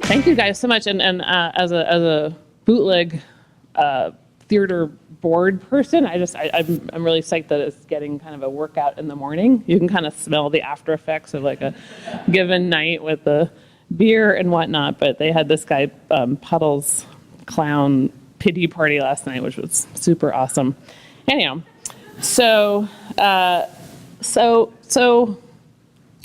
Thank you guys so much. And as a bootleg theater board person, I'm really psyched that it's getting kind of a workout in the morning. You can kind of smell the after effects of like a given night with the beer and whatnot. But they had this guy Puddle's clown pity party last night, which was super awesome. Anyhow, so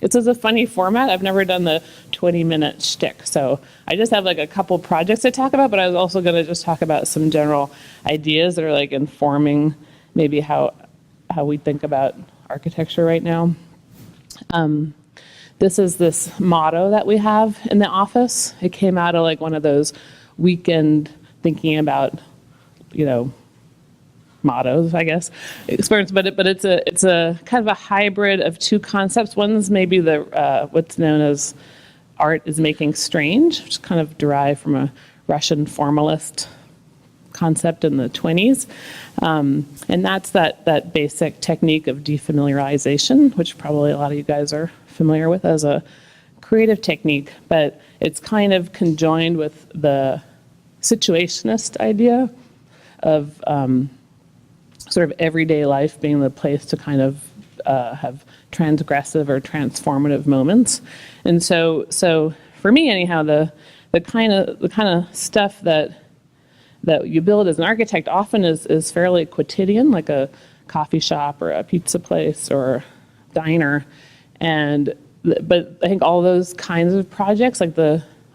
this is a funny format. I've never done the 20-minute shtick, so I just have like a couple projects to talk about, but I was also going to just talk about some general ideas that are like informing maybe how we think about architecture right now. This is this motto that we have in the office. It came out of like one of those weekend thinking about, mottos, I guess, experience, but it's a kind of a hybrid of two concepts. One's maybe the what's known as art is making strange, which is kind of derived from a Russian formalist concept in the 20s, and that's that basic technique of defamiliarization, which probably a lot of you guys are familiar with as a creative technique, but it's kind of conjoined with the situationist idea of sort of everyday life being the place to kind of have transgressive or transformative moments. And so for me anyhow, the kind of stuff that you build as an architect often is fairly quotidian, like a coffee shop or a pizza place or diner. But I think all those kinds of projects, like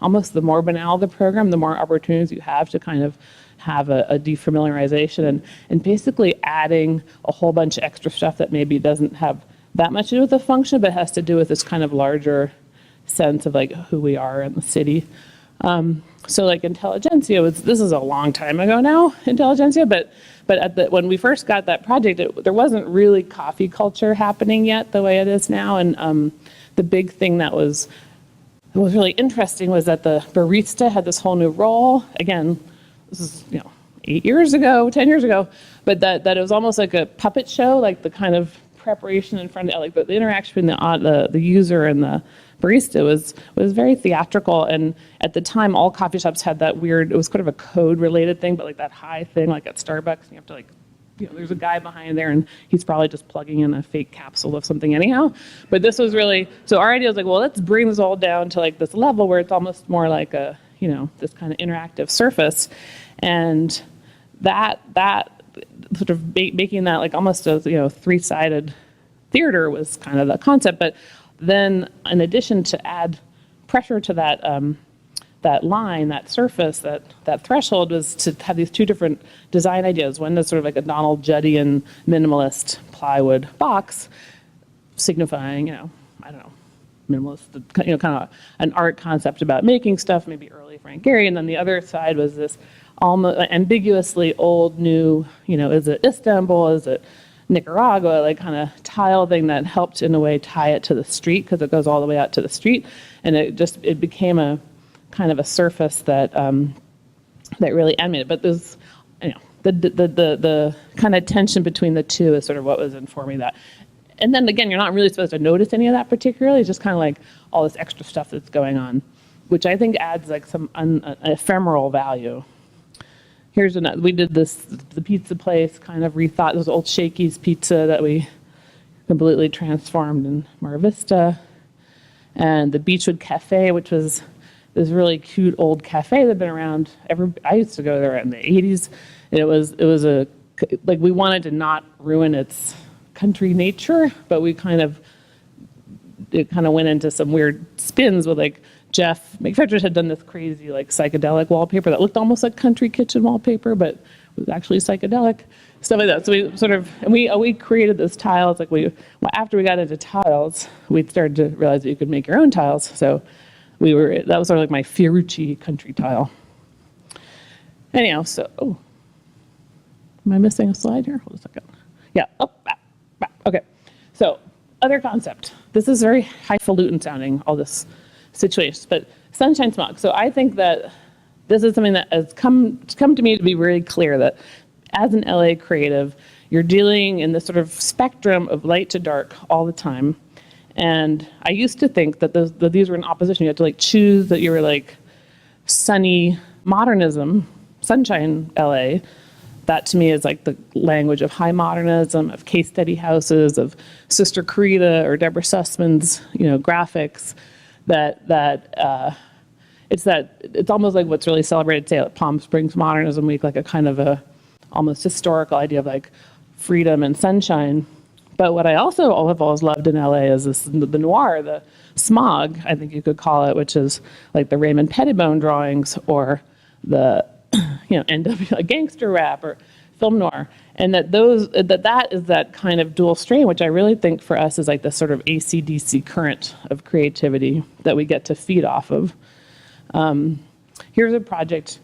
almost the more banal the program, the more opportunities you have to kind of have a defamiliarization and basically adding a whole bunch of extra stuff that maybe doesn't have that much to do with the function, but has to do with this kind of larger sense of like who we are in the city. So like Intelligentsia this is a long time ago now, Intelligentsia, but when we first got that project, there wasn't really coffee culture happening yet the way it is now. And the big thing that was really interesting was that the barista had this whole new role. Again, this is 8 years ago, 10 years ago, but that it was almost like a puppet show, like the kind of preparation in front of like the interaction between the user and the barista was very theatrical. And at the time, all coffee shops had that weird, it was kind of a code related thing, but like that high thing, like at Starbucks, you have to like, there's a guy behind there and he's probably just plugging in a fake capsule of something anyhow. But this was really, so our idea was like, well, let's bring this all down to like this level where it's almost more like a, this kind of interactive surface. And that sort of making that like almost a three-sided theater was kind of the concept. But then in addition to add pressure to that that line, that surface, that threshold, was to have these two different design ideas. One is sort of like a Donald Juddian minimalist plywood box, signifying, minimalist, kind of an art concept about making stuff, maybe early Frank Gehry. And then the other side was this almost ambiguously old, new, is it Istanbul, is it Nicaragua, like kind of tile thing that helped in a way tie it to the street because it goes all the way out to the street. And it became a kind of a surface that that really animated. But there's, the kind of tension between the two is sort of what was informing that. And then again, you're not really supposed to notice any of that particularly. It's just kind of like all this extra stuff that's going on, which I think adds like some ephemeral value. Here's another. We did the pizza place, kind of rethought this old Shakey's pizza that we completely transformed in Mar Vista, and the Beechwood Cafe, which was this really cute old cafe that had been around. I used to go there in the 80s. And it was we wanted to not ruin its country nature, but it kind of went into some weird spins with like Jeff McFetters had done this crazy like psychedelic wallpaper that looked almost like country kitchen wallpaper, but was actually psychedelic, stuff like that. So we sort of, and we created those tiles. Like after we got into tiles, we started to realize that you could make your own tiles. So that was sort of like my Fiorucci country tile. Anyhow, so, am I missing a slide here? Hold a second. Yeah, back. Okay. So, other concept. This is very highfalutin sounding, all this situation, but sunshine smog. So I think that this is something that has come to me to be very clear that as an LA creative, you're dealing in this sort of spectrum of light to dark all the time. And I used to think that these were in opposition. You had to like choose that you were like sunny modernism, sunshine LA. That to me is like the language of high modernism, of case study houses, of Sister Karita or Deborah Sussman's, graphics. It's almost like what's really celebrated, say, at Palm Springs Modernism Week, like a kind of a almost historical idea of like freedom and sunshine. But what I also have always loved in LA is the noir, the smog, I think you could call it, which is like the Raymond Pettibone drawings or the NW gangster rap or film noir, and that is that kind of dual strain, which I really think for us is like this sort of AC/DC current of creativity that we get to feed off of. Here's a project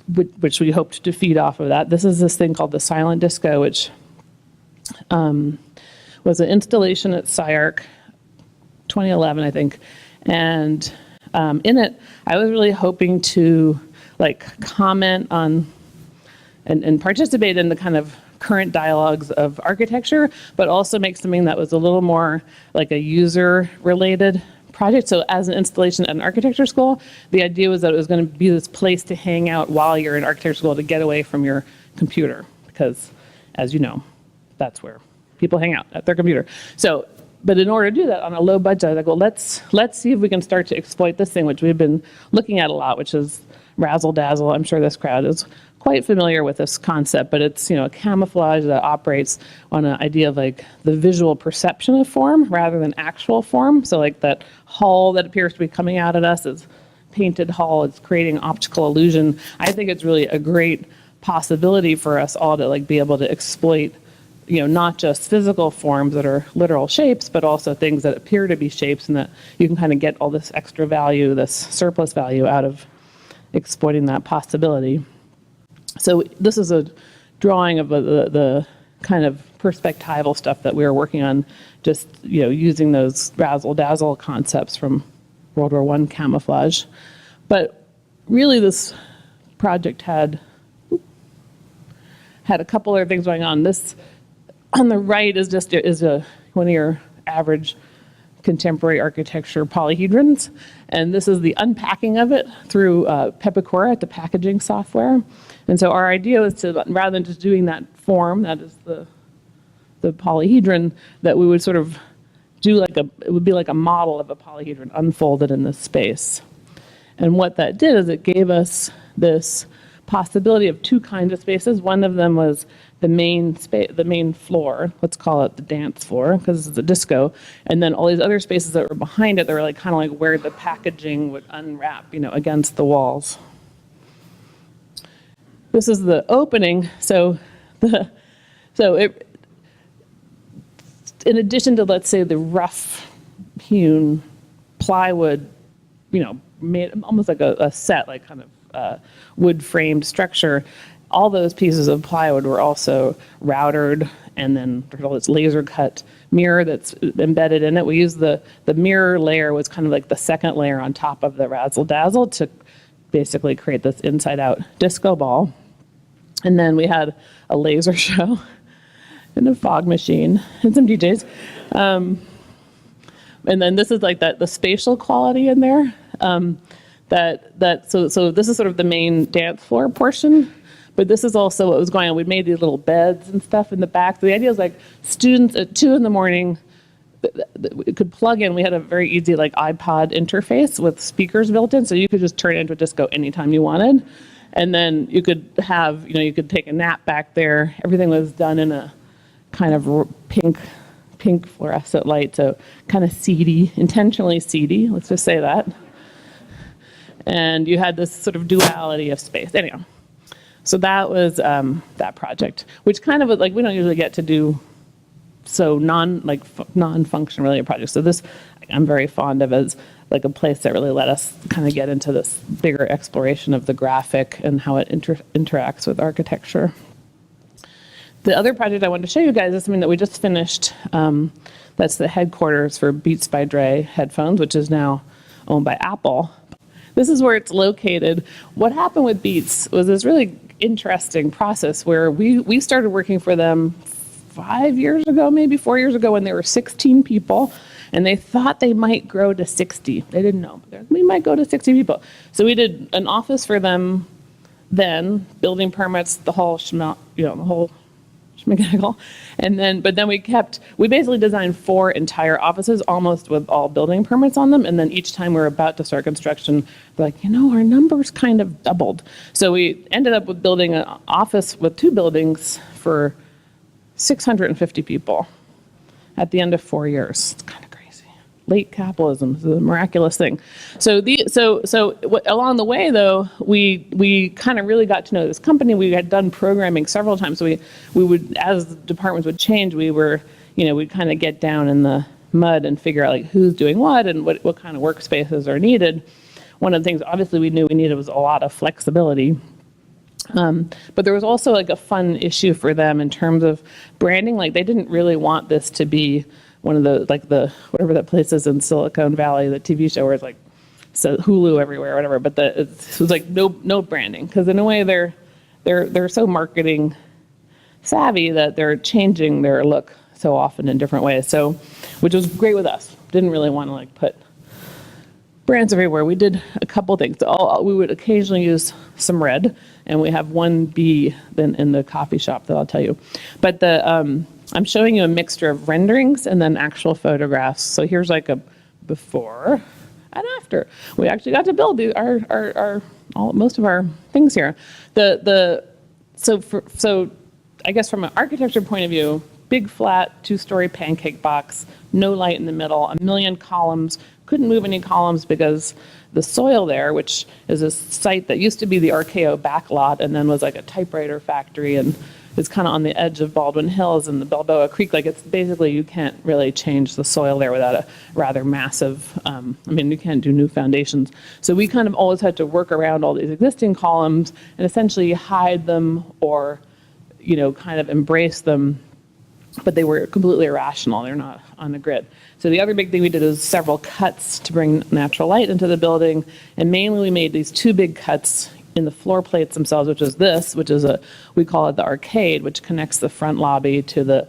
which we hoped to feed off of that. This is this thing called the Silent Disco, which was an installation at SCI-Arc 2011, I think, and in it, I was really hoping to like comment on and participate in the kind of current dialogues of architecture, but also make something that was a little more like a user-related project. So as an installation at an architecture school, the idea was that it was going to be this place to hang out while you're in architecture school to get away from your computer, because as you know, that's where people hang out, at their computer. So, but in order to do that on a low budget, I was like, well, let's see if we can start to exploit this thing, which we've been looking at a lot, which is razzle dazzle. I'm sure this crowd is quite familiar with this concept, but it's a camouflage that operates on an idea of like the visual perception of form rather than actual form. So like that hull that appears to be coming out at us is painted hull. It's creating optical illusion. I think it's really a great possibility for us all to like be able to exploit not just physical forms that are literal shapes, but also things that appear to be shapes, and that you can kind of get all this extra value, this surplus value out of exploiting that possibility. So this is a drawing of the kind of perspectival stuff that we were working on, just using those razzle-dazzle concepts from World War I camouflage. But really this project had a couple other things going on. This on the right is one of your average contemporary architecture polyhedrons, and this is the unpacking of it through Pepicora, the packaging software. And so our idea was to, rather than just doing that form, that is the polyhedron, that we would sort of do it would be like a model of a polyhedron unfolded in this space. And what that did is it gave us this possibility of two kinds of spaces. One of them was the main floor, let's call it the dance floor, because it's a disco, and then all these other spaces that were behind it that were like kind of like where the packaging would unwrap, against the walls. This is the opening. So it, in addition to, let's say, the rough hewn plywood, made almost like a set, like kind of wood framed structure, all those pieces of plywood were also routered, and then there's all this laser cut mirror that's embedded in it. We used the mirror layer was kind of like the second layer on top of the razzle dazzle to basically create this inside out disco ball. And then we had a laser show and a fog machine and some DJs. And then this is like the spatial quality in there. So this is sort of the main dance floor portion. But this is also what was going on. We made these little beds and stuff in the back. So the idea is like students at 2 a.m, could plug in. We had a very easy like iPod interface with speakers built in, so you could just turn it into a disco anytime you wanted. And then you could have, you could take a nap back there. Everything was done in a kind of pink fluorescent light, so kind of seedy, intentionally seedy, let's just say that. And you had this sort of duality of space. Anyhow. So that was that project, which kind of like we don't usually get to do so non-function related projects. So this I'm very fond of as like a place that really let us kind of get into this bigger exploration of the graphic and how it interacts with architecture. The other project I wanted to show you guys is something that we just finished. That's the headquarters for Beats by Dre headphones, which is now owned by Apple. This is where it's located. What happened with Beats was this really interesting process where we started working for them 5 years ago, maybe 4 years ago, when there were 16 people, and they thought they might grow to 60. They didn't know, but we might go to 60 people. So we did an office for them then, building permits, the whole schmegaggle. And then, but then we basically designed 4 entire offices, almost with all building permits on them. And then each time we were about to start construction, they're like, our numbers kind of doubled. So we ended up with building an office with 2 buildings for 650 people at the end of 4 years. It's kind of crazy. Late capitalism is a miraculous thing. So along the way, though, we kind of really got to know this company. We had done programming several times. So we would, as the departments would change, we'd kind of get down in the mud and figure out like who's doing what and what kind of workspaces are needed. One of the things obviously we knew we needed was a lot of flexibility. But there was also like a fun issue for them in terms of branding. Like they didn't really want this to be one of the whatever that place is in Silicon Valley, the TV show where it's like so Hulu everywhere, or whatever. But it was like no branding, because in a way they're so marketing savvy that they're changing their look so often in different ways. So, which was great with us. Didn't really want to like put brands everywhere. We did a couple things. We would occasionally use some red, and we have one B then in the coffee shop that I'll tell you. But I'm showing you a mixture of renderings and then actual photographs. So here's like a before and after. We actually got to build most of our things here. So I guess from an architecture point of view, big flat 2-story pancake box, no light in the middle, 1 million columns. Couldn't move any columns because the soil there, which is a site that used to be the RKO backlot and then was like a typewriter factory, and it's kind of on the edge of Baldwin Hills and the Balboa Creek. Like it's basically, you can't really change the soil there without a rather massive, you can't do new foundations. So we kind of always had to work around all these existing columns and essentially hide them or, kind of embrace them. But they were completely irrational. They're not on the grid. So the other big thing we did is several cuts to bring natural light into the building. And mainly we made these 2 big cuts in the floor plates themselves, which is we call it the arcade, which connects the front lobby to the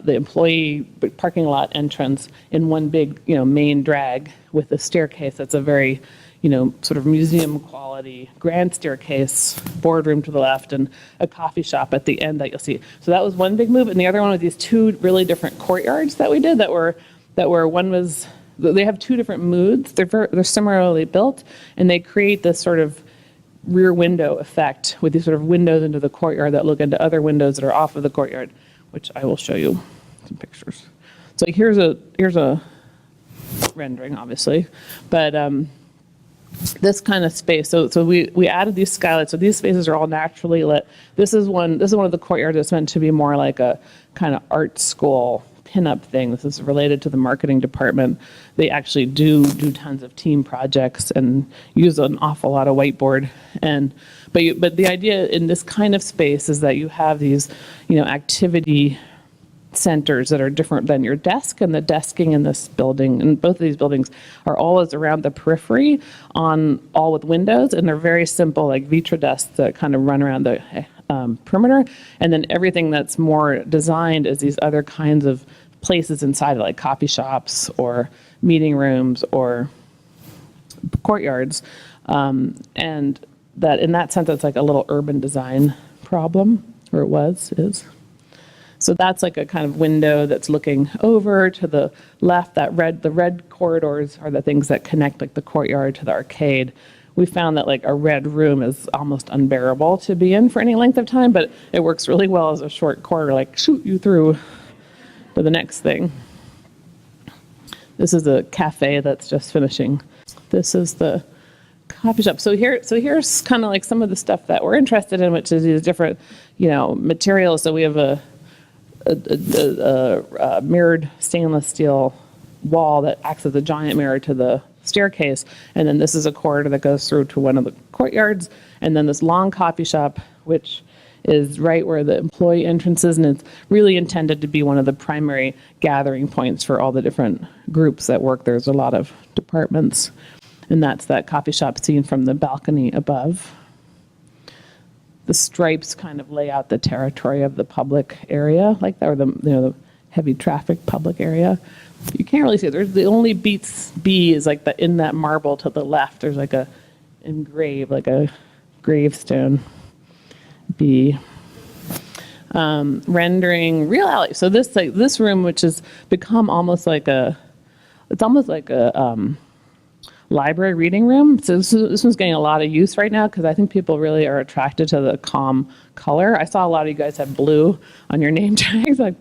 employee parking lot entrance in one big, main drag with a staircase that's a very, sort of museum quality grand staircase, boardroom to the left, and a coffee shop at the end that you'll see. So that was one big move, and the other one was these 2 really different courtyards that we did that were one was, they have 2 different moods. They're similarly built, and they create this sort of rear window effect with these sort of windows into the courtyard that look into other windows that are off of the courtyard, which I will show you some pictures. So here's a rendering, obviously, but this kind of space. So we added these skylights. So these spaces are all naturally lit. This is one of the courtyards that's meant to be more like a kind of art school pinup thing. This is related to the marketing department. They actually do tons of team projects and use an awful lot of whiteboard. But the idea in this kind of space is that you have these, activity centers that are different than your desk, and the desking in this building, and both of these buildings are always around the periphery all with windows, and they're very simple, like Vitra desks that kind of run around the perimeter. And then everything that's more designed is these other kinds of places inside, like coffee shops or meeting rooms or courtyards. And that in that sense, it's like a little urban design problem, or is. So that's like a kind of window that's looking over to the left. The red corridors are the things that connect like the courtyard to the arcade. We found that like a red room is almost unbearable to be in for any length of time, but it works really well as a short corridor, like shoot you through to the next thing. This is a cafe that's just finishing. This is the coffee shop. So here's kind of like some of the stuff that we're interested in, which is these different, materials. So we have a mirrored stainless steel wall that acts as a giant mirror to the staircase, and then this is a corridor that goes through to one of the courtyards, and then this long coffee shop, which is right where the employee entrance is, and it's really intended to be one of the primary gathering points for all the different groups that work. There's a lot of departments, and that's that coffee shop seen from the balcony above. The stripes kind of lay out the territory of the public area, like that, or the heavy traffic public area. You can't really see it. There's the only beats B is like in that marble to the left. There's like a engraved, like a gravestone B. Rendering real alley. So this room, which has become almost like a library reading room. So this one's getting a lot of use right now because I think people really are attracted to the calm color. I saw a lot of you guys have blue on your name tags. Like,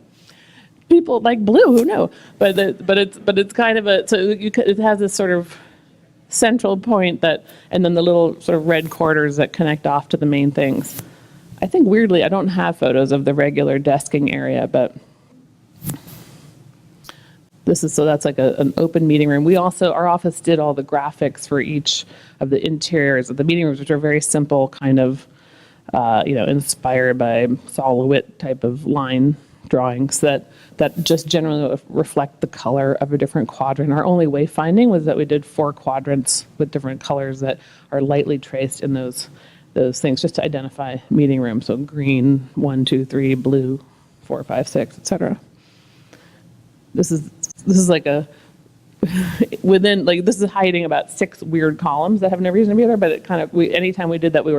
people like blue, who knew? But it's kind of it has this sort of central point and then the little sort of red quarters that connect off to the main things. I think weirdly, I don't have photos of the regular desking area, but that's like an open meeting room. Our office did all the graphics for each of the interiors of the meeting rooms, which are very simple, kind of, inspired by Sol LeWitt type of line drawings that just generally reflect the color of a different quadrant. Our only wayfinding was that we did 4 quadrants with different colors that are lightly traced in those things, just to identify meeting rooms. So green, 1, 2, 3, blue, 4, 5, 6, etc. This is like this is hiding about 6 weird columns that have no reason to be there, but it kind of, anytime we did that, we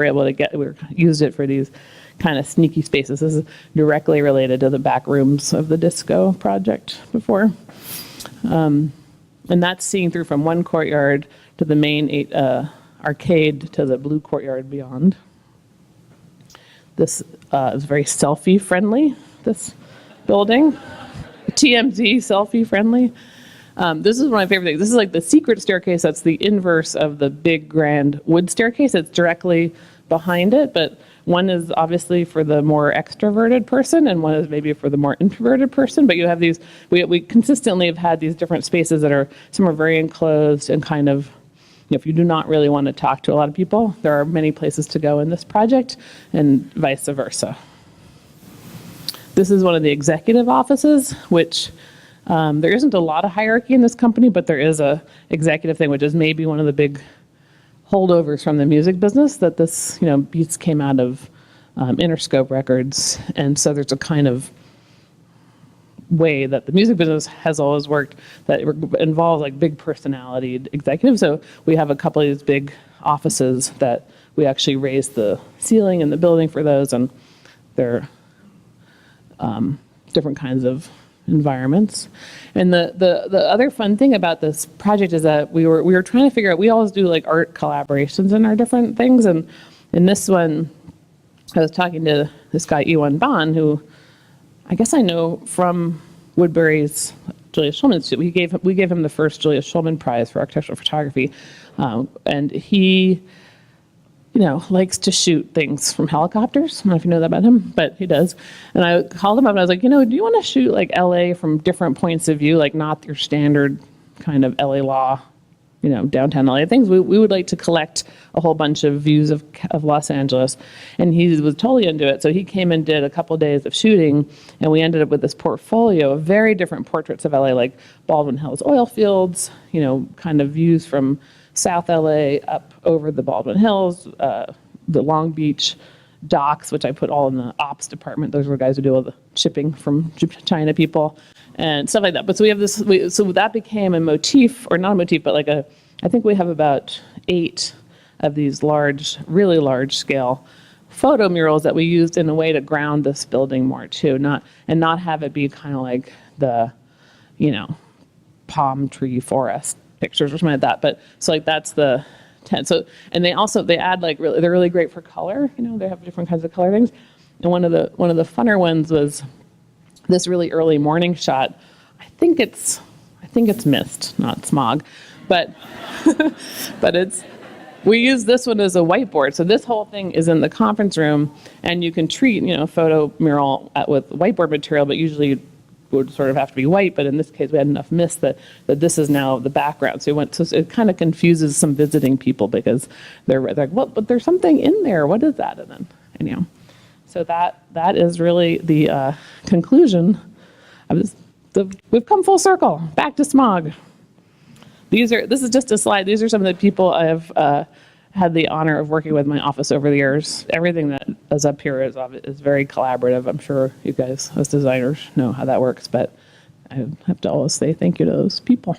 used it for these kind of sneaky spaces. This is directly related to the back rooms of the disco project before. And that's seeing through from one courtyard to the main arcade to the blue courtyard beyond. This is very selfie friendly, this building. TMZ selfie friendly. This is one of my favorite things. This is like the secret staircase. That's the inverse of the big grand wood staircase. It's directly behind it, but one is obviously for the more extroverted person and one is maybe for the more introverted person. But you have these, we consistently have had these different spaces some are very enclosed and kind of, if you do not really want to talk to a lot of people, there are many places to go in this project and vice versa. This is one of the executive offices, which there isn't a lot of hierarchy in this company, but there is a executive thing, which is maybe one of the big holdovers from the music business, that this, Beats came out of Interscope Records. And so there's a kind of way that the music business has always worked that involves like big personality executives. So we have a couple of these big offices that we actually raised the ceiling in the building for those, and they're different kinds of environments. And the other fun thing about this project is that we were trying to figure out, we always do like art collaborations in our different things, and in this one I was talking to this guy Ewan Bond, who I guess I know from Woodbury's Julia Schulman Institute. We gave him the first Julia Schulman Prize for architectural photography, and he likes to shoot things from helicopters. I don't know if you know that about him, but he does. And I called him up and I was like, do you want to shoot like LA from different points of view, like not your standard kind of LA law, downtown LA things? We would like to collect a whole bunch of views of Los Angeles. And he was totally into it. So he came and did a couple of days of shooting, and we ended up with this portfolio of very different portraits of LA, like Baldwin Hills oil fields, kind of views from South LA up over the Baldwin Hills, the Long Beach docks, which I put all in the ops department. Those were guys who do all the shipping from China people and stuff like that. But so we have this, so that became a motif, or not a motif, but I think we have about 8 of these really large scale photo murals that we used in a way to ground this building more too, not have it be kind of like the, palm tree forest pictures or something like that. But so like that's the tent. So, and they add like they're really great for color. They have different kinds of color things. And one of the funner ones was this really early morning shot. I think it's mist, not smog, but we use this one as a whiteboard. So this whole thing is in the conference room, and you can treat photo mural with whiteboard material, but usually would sort of have to be white, but in this case we had enough mist that this is now the background. So it kind of confuses some visiting people because they're like, well, but there's something in there. What is that? And then, anyhow, so that is really the conclusion of this. We've come full circle, back to smog. This is just a slide. These are some of the people I have had the honor of working with in my office over the years. Everything that is up here is very collaborative. I'm sure you guys as designers know how that works, but I have to always say thank you to those people.